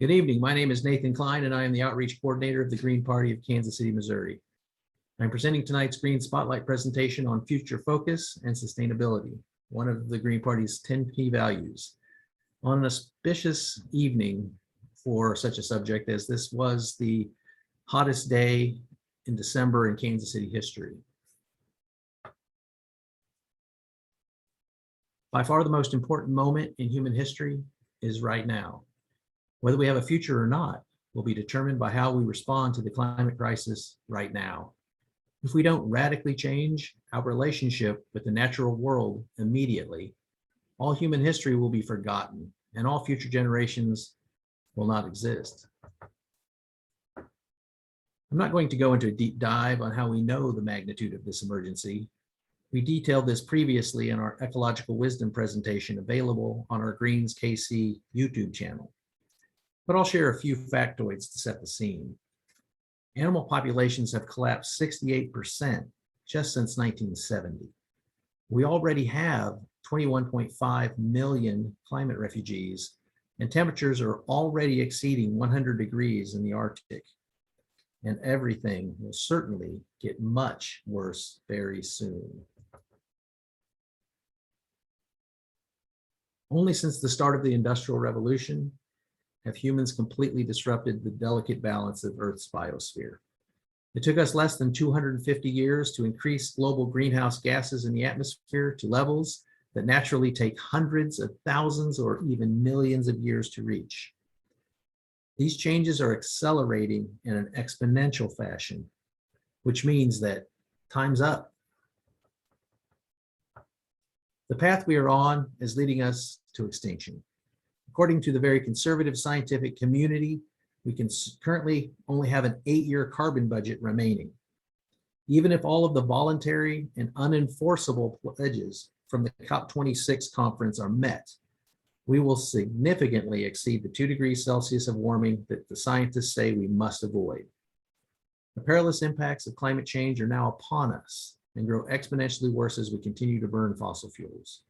Good evening. My name is Nathan Kline, and I am the Outreach Coordinator of the Green Party of Kansas City, Missouri. I'm presenting tonight's Green Spotlight presentation on future focus and sustainability, one of the Green Party's 10 key values. On an auspicious evening for such a subject as this was the hottest day in December in Kansas City history. By far the most important moment in human history is right now. Whether we have a future or not will be determined by how we respond to the climate crisis right now. If we don't radically change our relationship with the natural world immediately, all human history will be forgotten and all future generations will not exist. I'm not going to go into a deep dive on how we know the magnitude of this emergency. We detailed this previously in our Ecological Wisdom presentation available on our Greens KC YouTube channel. But I'll share a few factoids to set the scene. Animal populations have collapsed 68% just since 1970. We already have 21.5 million climate refugees, and temperatures are already exceeding 100 degrees in the Arctic. And everything will certainly get much worse very soon. Only since the start of the Industrial Revolution have humans completely disrupted the delicate balance of Earth's biosphere. It took us less than 250 years to increase global greenhouse gases in the atmosphere to levels that naturally take hundreds of thousands or even millions of years to reach. These changes are accelerating in an exponential fashion, which means that time's up. The path we are on is leading us to extinction. According to the very conservative scientific community, we can currently only have an 8-year carbon budget remaining. Even if all of the voluntary and unenforceable pledges from the COP26 conference are met, we will significantly exceed the 2 degrees Celsius of warming that the scientists say we must avoid. The perilous impacts of climate change are now upon us and grow exponentially worse as we continue to burn fossil fuels.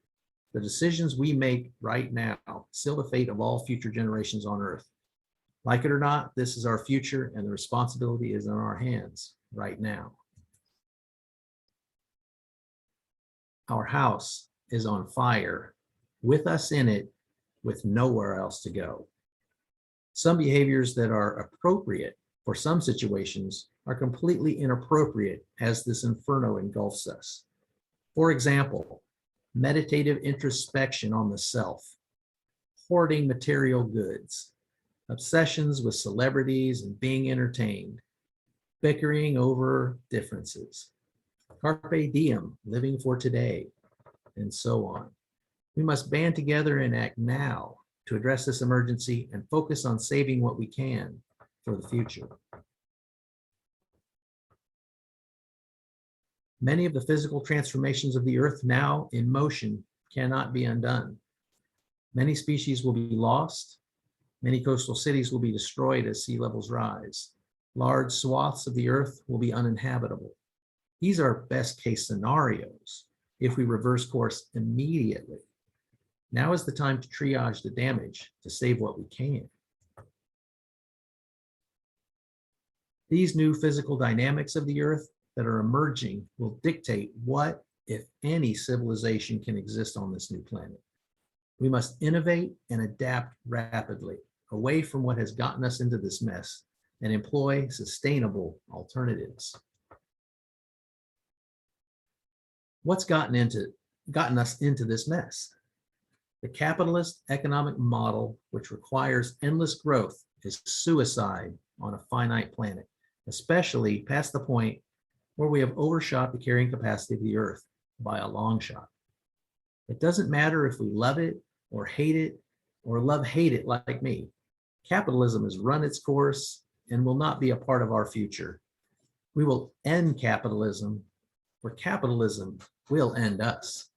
The decisions we make right now seal the fate of all future generations on Earth. Like it or not, this is our future, and the responsibility is in our hands right now. Our house is on fire, with us in it, with nowhere else to go. Some behaviors that are appropriate for some situations are completely inappropriate as this inferno engulfs us. For example, meditative introspection on the self, hoarding material goods, obsessions with celebrities and being entertained, bickering over differences, carpe diem, living for today, and so on. We must band together and act now to address this emergency and focus on saving what we can for the future. Many of the physical transformations of the Earth now in motion cannot be undone. Many species will be lost. Many coastal cities will be destroyed as sea levels rise. Large swaths of the Earth will be uninhabitable. These are best case scenarios if we reverse course immediately. Now is the time to triage the damage to save what we can. These new physical dynamics of the Earth that are emerging will dictate what, if any, civilization can exist on this new planet. We must innovate and adapt rapidly away from what has gotten us into this mess and employ sustainable alternatives. What's gotten us into this mess? The capitalist economic model, which requires endless growth, is suicide on a finite planet, especially past the point where we have overshot the carrying capacity of the Earth by a long shot. It doesn't matter if we love it or hate it or love-hate it like me. Capitalism has run its course and will not be a part of our future. We will end capitalism, or capitalism will end us.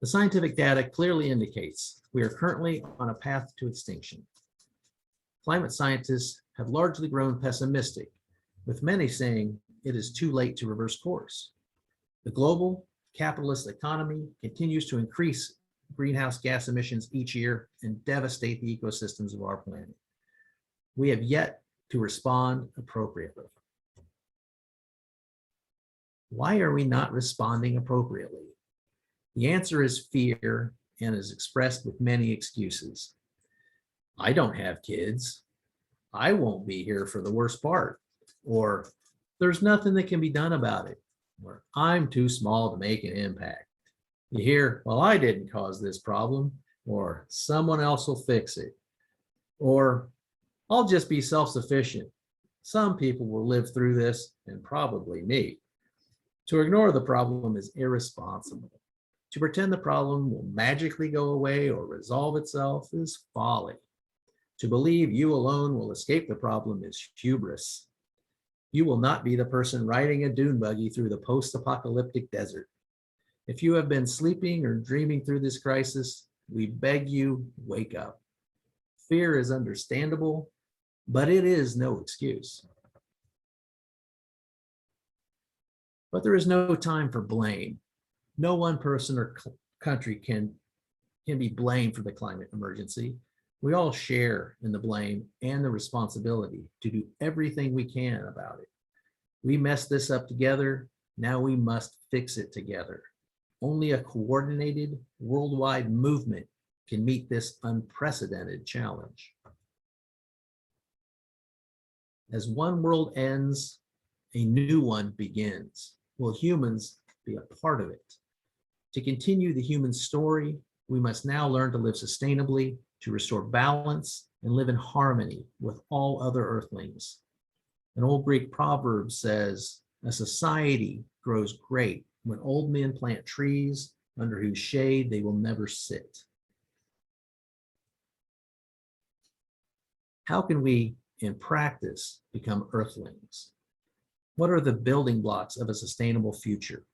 The scientific data clearly indicates we are currently on a path to extinction. Climate scientists have largely grown pessimistic, with many saying it is too late to reverse course. The global capitalist economy continues to increase greenhouse gas emissions each year and devastate the ecosystems of our planet. We have yet to respond appropriately. Why are we not responding appropriately? The answer is fear and is expressed with many excuses. I don't have kids. I won't be here for the worst part. Or there's nothing that can be done about it. Or I'm too small to make an impact. You hear, well, I didn't cause this problem. Or someone else will fix it. Or I'll just be self-sufficient. Some people will live through this, and probably me. To ignore the problem is irresponsible. To pretend the problem will magically go away or resolve itself is folly. To believe you alone will escape the problem is hubris. You will not be the person riding a dune buggy through the post-apocalyptic desert. If you have been sleeping or dreaming through this crisis, we beg you, wake up. Fear is understandable, but it is no excuse. But there is no time for blame. No one person or country can be blamed for the climate emergency. We all share in the blame and the responsibility to do everything we can about it. We messed this up together. Now we must fix it together. Only a coordinated worldwide movement can meet this unprecedented challenge. As one world ends, a new one begins. Will humans be a part of it? To continue the human story, we must now learn to live sustainably, to restore balance, and live in harmony with all other earthlings. An old Greek proverb says, a society grows great when old men plant trees under whose shade they will never sit. How can we, in practice, become earthlings? What are the building blocks of a sustainable future?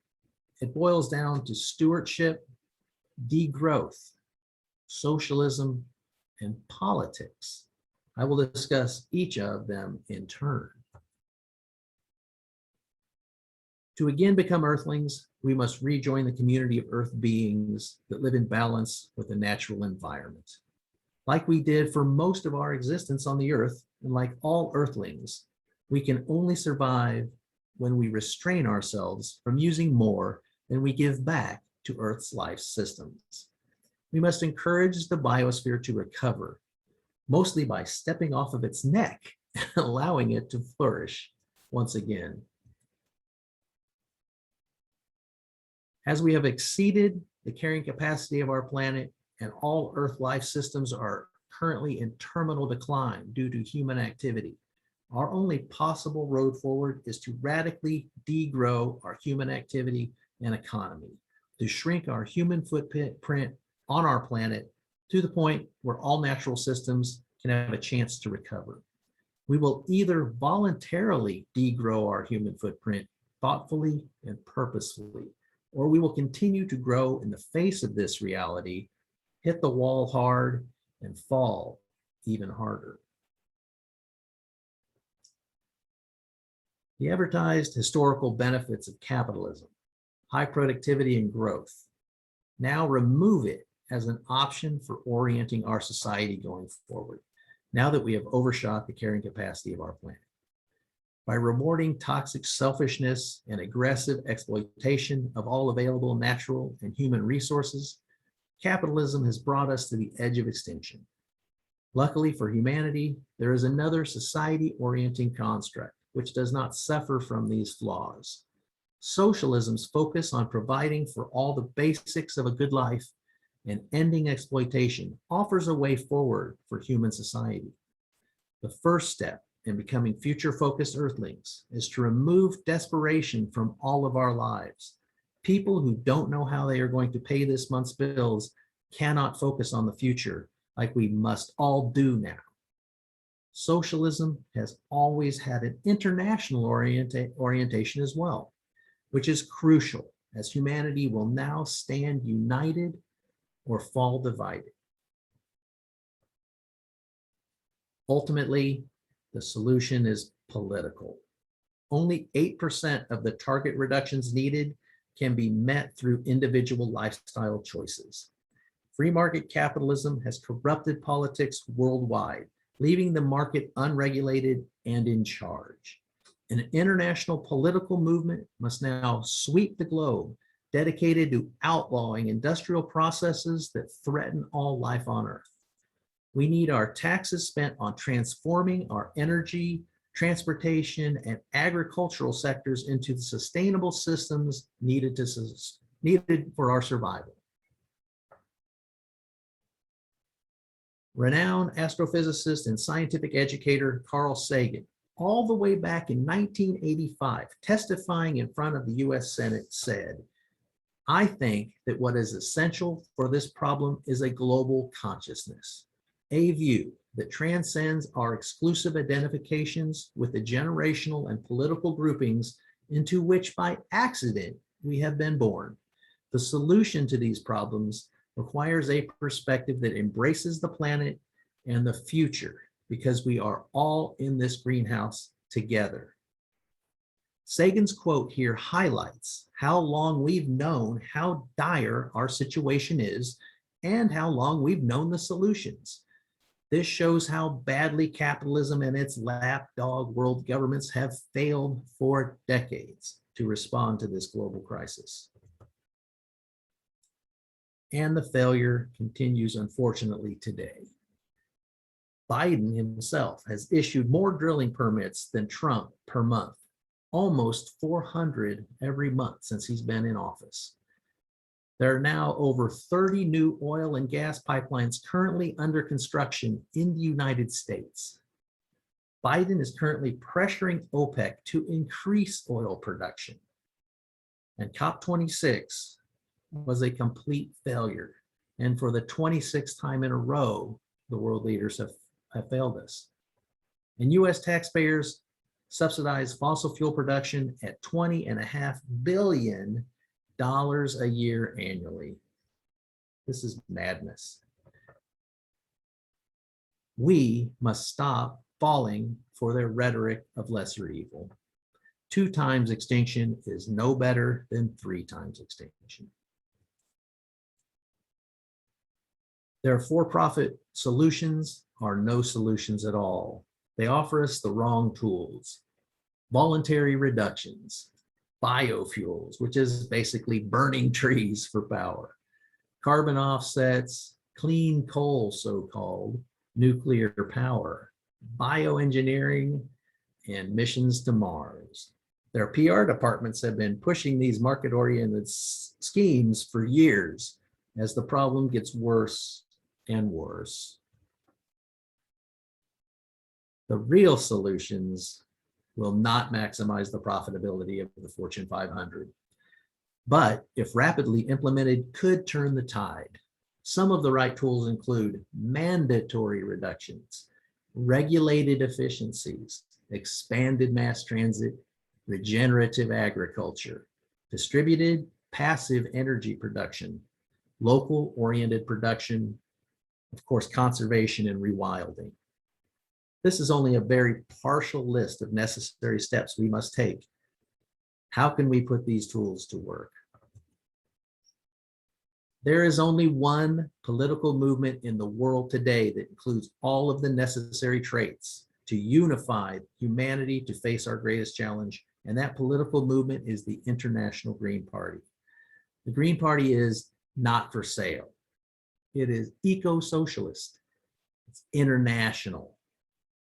It boils down to stewardship, degrowth, socialism, and politics. I will discuss each of them in turn. To again become earthlings, we must rejoin the community of earth beings that live in balance with the natural environment. Like we did for most of our existence on the earth, and like all earthlings, we can only survive when we restrain ourselves from using more than we give back to Earth's life systems. We must encourage the biosphere to recover, mostly by stepping off of its neck and allowing it to flourish once again. As we have exceeded the carrying capacity of our planet and all Earth life systems are currently in terminal decline due to human activity, our only possible road forward is to radically degrow our human activity and economy, to shrink our human footprint on our planet to the point where all natural systems can have a chance to recover. We will either voluntarily degrow our human footprint thoughtfully and purposefully, or we will continue to grow in the face of this reality, hit the wall hard, and fall even harder. The advertised historical benefits of capitalism, high productivity and growth, now remove it as an option for orienting our society going forward, now that we have overshot the carrying capacity of our planet. By rewarding toxic selfishness and aggressive exploitation of all available natural and human resources, capitalism has brought us to the edge of extinction. Luckily for humanity, there is another society-orienting construct which does not suffer from these flaws. Socialism's focus on providing for all the basics of a good life and ending exploitation offers a way forward for human society. The first step in becoming future-focused earthlings is to remove desperation from all of our lives. People who don't know how they are going to pay this month's bills cannot focus on the future like we must all do now. Socialism has always had an international orientation as well, which is crucial as humanity will now stand united or fall divided. Ultimately, the solution is political. Only 8% of the target reductions needed can be met through individual lifestyle choices. Free market capitalism has corrupted politics worldwide, leaving the market unregulated and in charge. An international political movement must now sweep the globe, dedicated to outlawing industrial processes that threaten all life on Earth. We need our taxes spent on transforming our energy, transportation, and agricultural sectors into the sustainable systems needed for our survival. Renowned astrophysicist and scientific educator Carl Sagan, all the way back in 1985, testifying in front of the US Senate, said, "I think that what is essential for this problem is a global consciousness, a view that transcends our exclusive identifications with the generational and political groupings into which by accident we have been born. The solution to these problems requires a perspective that embraces the planet and the future, because we are all in this greenhouse together." Sagan's quote here highlights how long we've known how dire our situation is and how long we've known the solutions. This shows how badly capitalism and its lapdog world governments have failed for decades to respond to this global crisis. And the failure continues, unfortunately, today. Biden himself has issued more drilling permits than Trump per month, almost 400 every month since he's been in office. There are now over 30 new oil and gas pipelines currently under construction in the United States. Biden is currently pressuring OPEC to increase oil production. And COP26 was a complete failure. And for the 26th time in a row, the world leaders have failed us. And US taxpayers subsidize fossil fuel production at $20.5 billion a year annually. This is madness. We must stop falling for their rhetoric of lesser evil. 2 times extinction is no better than 3 times extinction. Their for-profit solutions are no solutions at all. They offer us the wrong tools. Voluntary reductions, biofuels, which is basically burning trees for power, carbon offsets, clean coal, so-called, nuclear power, bioengineering, and missions to Mars. Their PR departments have been pushing these market-oriented schemes for years as the problem gets worse and worse. The real solutions will not maximize the profitability of the Fortune 500, but if rapidly implemented, could turn the tide. Some of the right tools include mandatory reductions, regulated efficiencies, expanded mass transit, regenerative agriculture, distributed passive energy production, local-oriented production, of course, conservation and rewilding. This is only a very partial list of necessary steps we must take. How can we put these tools to work? There is only one political movement in the world today that includes all of the necessary traits to unify humanity to face our greatest challenge, and that political movement is the International Green Party. The Green Party is not for sale. It is eco-socialist. It's international.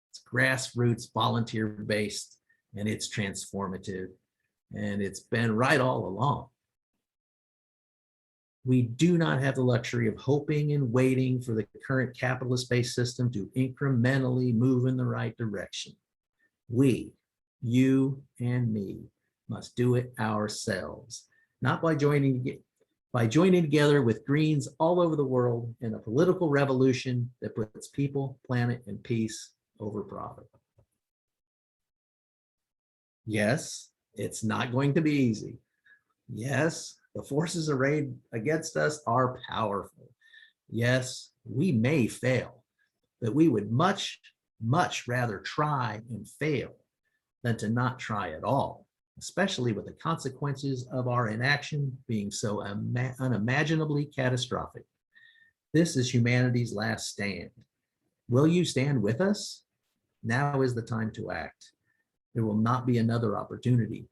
It's grassroots, volunteer-based, and it's transformative. And it's been right all along. We do not have the luxury of hoping and waiting for the current capitalist-based system to incrementally move in the right direction. We, you and me, must do it ourselves, not by joining together with Greens all over the world in a political revolution that puts people, planet, and peace over profit. Yes, it's not going to be easy. Yes, the forces arrayed against us are powerful. Yes, we may fail, but we would much rather try and fail than to not try at all, especially with the consequences of our inaction being so unimaginably catastrophic. This is humanity's last stand. Will you stand with us? Now is the time to act. There will not be another opportunity.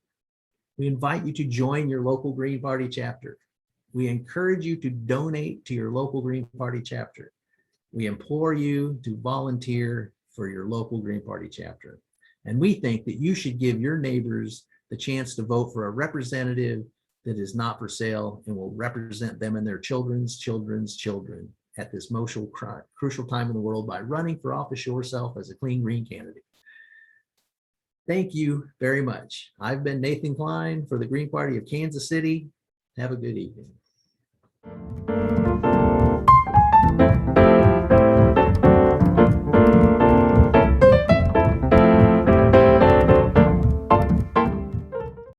We invite you to join your local Green Party chapter. We encourage you to donate to your local Green Party chapter. We implore you to volunteer for your local Green Party chapter. And we think that you should give your neighbors the chance to vote for a representative that is not for sale and will represent them and their children's children at this most crucial time in the world by running for office yourself as a clean green candidate. Thank you very much. I've been Nathan Kline for the Green Party of Kansas City. Have a good evening.